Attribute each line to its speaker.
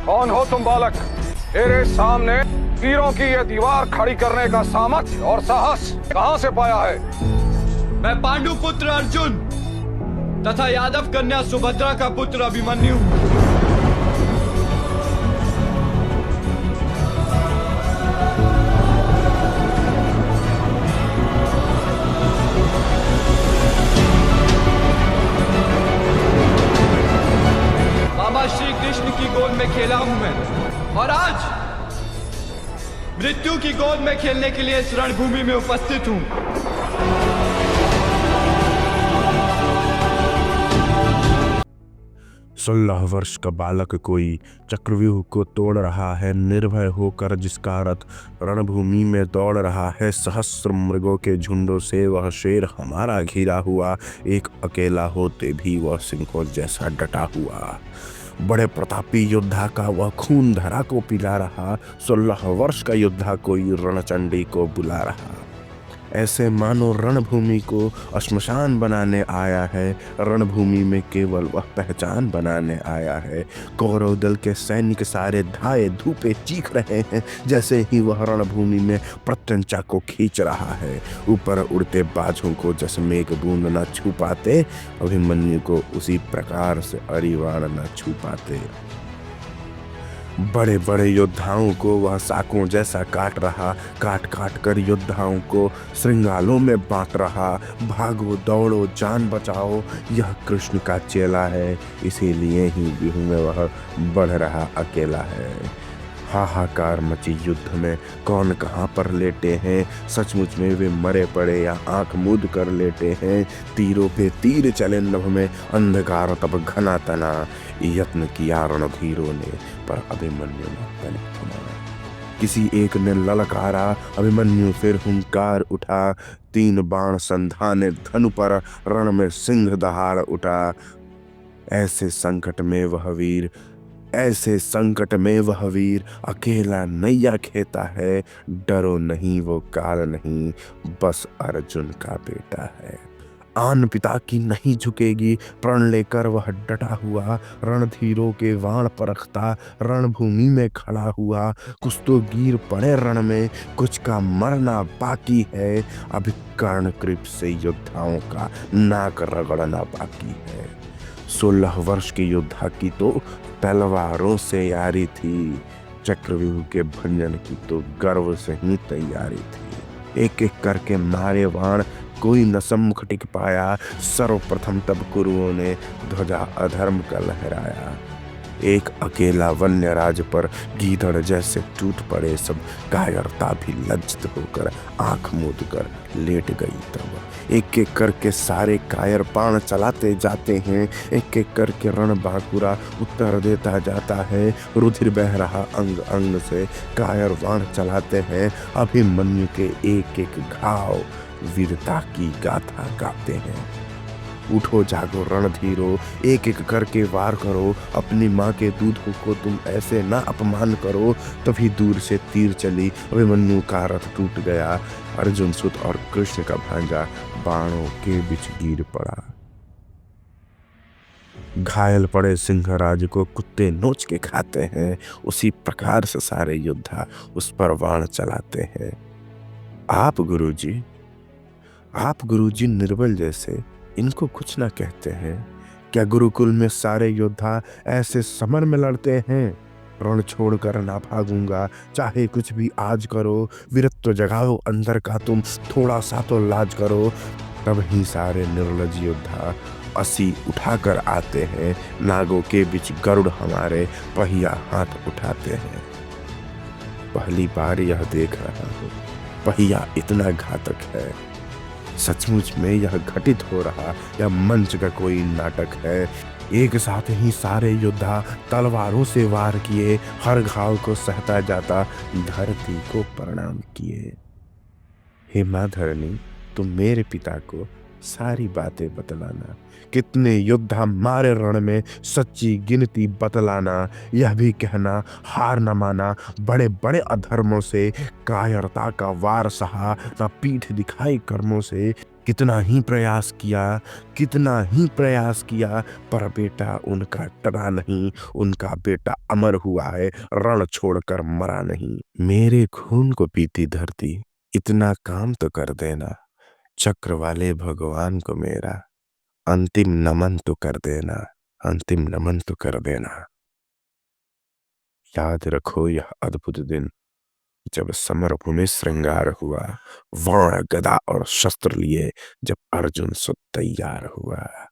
Speaker 1: कौन हो तुम बालक? तेरे सामने वीरों की यह दीवार खड़ी करने का सामर्थ्य और साहस कहां से पाया है?
Speaker 2: मैं पांडु पुत्र अर्जुन तथा यादव कन्या सुभद्रा का पुत्र अभिमन्यु। बाबा श्री कृष्ण की गोद में खेला हूं मैं और आज मृत्यु की गोद में खेलने के लिए इस रणभूमि में उपस्थित हूं।
Speaker 3: 16 वर्ष का बालक कोई चक्रव्यूह को तोड़ रहा है, निर्भय होकर जिसका रथ रणभूमि में दौड़ रहा है। सहस्र मृगों के झुंडों से वह शेर हमारा घिरा हुआ, एक अकेला होते भी वह सिंहों जैसा डटा हुआ। बड़े प्रतापी योद्धा का वह खून धरा को पिला रहा, 16 वर्ष का योद्धा कोई रणचंडी को बुला रहा। ऐसे मानो रणभूमि को श्मशान बनाने आया है, रणभूमि में केवल वह पहचान बनाने आया है। कौरव दल के सैनिक सारे धाए धूपे चीख रहे हैं, जैसे ही वह रणभूमि में प्रत्यंचा को खींच रहा है। ऊपर उड़ते बाजों को जैसे मेघ बूंद न छू पाते, अभिमन्यु को उसी प्रकार से अरिवाण न छू पाते। बड़े बड़े योद्धाओं को वह साकों जैसा काट रहा, काट काट कर योद्धाओं को श्रृंगालों में बांट रहा। भागो दौड़ो जान बचाओ, यह कृष्ण का चेला है, इसीलिए ही व्यूह में वह बढ़ रहा अकेला है। हाहाकार मची युद्ध में कौन कहाँ पर लेटे हैं, सचमुच में वे मरे पड़े या आंख मूंद कर लेटे हैं। तीरों पे तीर चले नभ में, अंधकार तब घना तना, यत्न किया रणधीरों ने पर अभिमन्यु न तनिक थमा। किसी एक ने ललकारा, अभिमन्यु फिर हुंकार उठा, 3 बाण संधाने धनु पर, रण में सिंह दहाड़ उठा। ऐसे संकट में वह वीर अकेला नैया खेता है, डरो नहीं वो काल नहीं, बस अर्जुन का बेटा है। आन पिता की नहीं झुकेगी, प्रण लेकर वह डटा हुआ, रणधीरों के वाण परखता रणभूमि में खड़ा हुआ। कुछ तो गिर पड़े रण में, कुछ का मरना बाकी है, अभी कर्ण कृप से योद्धाओं का नाक रगड़ना बाकी है। 16 वर्ष के योद्धा की तो तलवारों से यारी थी, चक्रव्यूह के भंजन की तो गर्व से ही तैयारी थी। एक एक करके मारे वाण, कोई न सम्मुख टिक पाया। सर्वप्रथम तब कुरुओं ने ध्वजा अधर्म का लहराया। एक अकेला वन्य राज पर गीदड़ जैसे टूट पड़े सब, कायरता भी लज्जित होकर आंख मूंद कर लेट गई तब। एक एक करके सारे कायर बाण चलाते जाते हैं, एक एक करके रण बांकुरा उत्तर देता जाता है। रुधिर बह रहा अंग अंग से, कायर बाण चलाते हैं, अभिमन्यु के एक एक घाव वीरता की गाथा गाते हैं। उठो जागो रणधीरो, एक एक करके वार करो, अपनी माँ के दूध को तुम ऐसे ना अपमान करो। तभी दूर से तीर चली, अभिमन्यु का रथ टूट गया, अर्जुन सुत और कृष्ण का भांजा बाणों के बीच गिर पड़ा। घायल पड़े सिंहराज को कुत्ते नोच के खाते हैं, उसी प्रकार से सारे योद्धा उस पर बाण चलाते हैं। आप गुरुजी निर्बल जैसे इनको कुछ ना कहते हैं क्या? गुरुकुल में सारे योद्धा ऐसे समर में लड़ते हैं। रण छोड़कर ना भागूंगा, चाहे कुछ भी आज करो, वीरत्व जगाओ अंदर का तुम, थोड़ा सा तो लाज करो। तब ही सारे निर्लज योद्धा असी उठाकर आते हैं, नागों के बीच गरुड़ हमारे पहिया हाथ उठाते हैं। पहली बार यह देख रहा हूँ, पहिया इतना घातक है। सचमुच में यह घटित हो रहा या मंच का कोई नाटक है? एक साथ ही सारे योद्धा तलवारों से वार किए, हर घाव को सहता जाता धरती को प्रणाम किए। हे माँ धरणी, तुम मेरे पिता को सारी बातें बतलाना, कितने योद्धा मारे रण में सच्ची गिनती बतलाना। यह भी कहना हार न माना, बड़े बड़े अधर्मों से कायरता का वार सहा, न पीठ दिखाई कर्मों से। कितना ही प्रयास किया, कितना ही प्रयास किया, पर बेटा उनका टला नहीं, उनका बेटा अमर हुआ है, रण छोड़कर मरा नहीं। मेरे खून को पीती धरती, इतना काम तो कर देना, चक्र वाले भगवान को मेरा अंतिम नमन तो कर देना, अंतिम नमन तो कर देना। याद रखो यह अद्भुत दिन, जब समरभूमि श्रृंगार हुआ, वर्ण गदा और शस्त्र लिए जब अर्जुन सो तैयार हुआ।